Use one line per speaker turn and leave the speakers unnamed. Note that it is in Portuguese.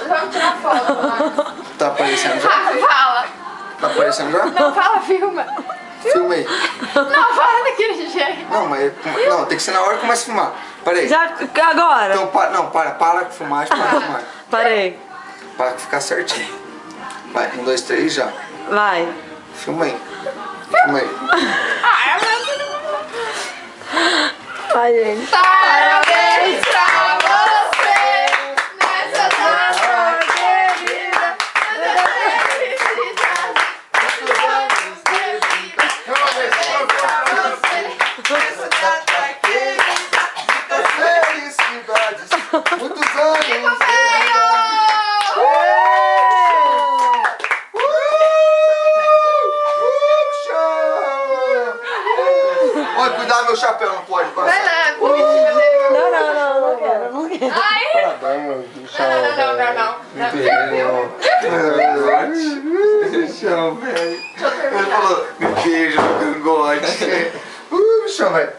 Vamos tirar foto.
Tá aparecendo já?
Fala.
Tá aparecendo já?
Não, fala, filma.
Filma aí.
Não, fala daquele jeito.
Não, mas não, tem que ser na hora que começa a filmar. Peraí.
Já, agora?
Então, para com filmagem, para com filmagem.
Parei.
Para ficar certinho. Vai, 1, 2, 3, já.
Vai.
Filma aí. Filma aí.
Vai, gente.
Parabéns pra você nessa data querida. Muita felicidade. Muitos anos de vida. Parabéns pra você nessa data querida.
Muitas felicidades. Muitos anos de vida. Olha, cuidado meu chapéu, não pode passar.
Vai lá, bonitinho dele.
Não quero.
Ai! Não.
Bichão, velho. Ele falou, me beija no cangote. Bichão, velho.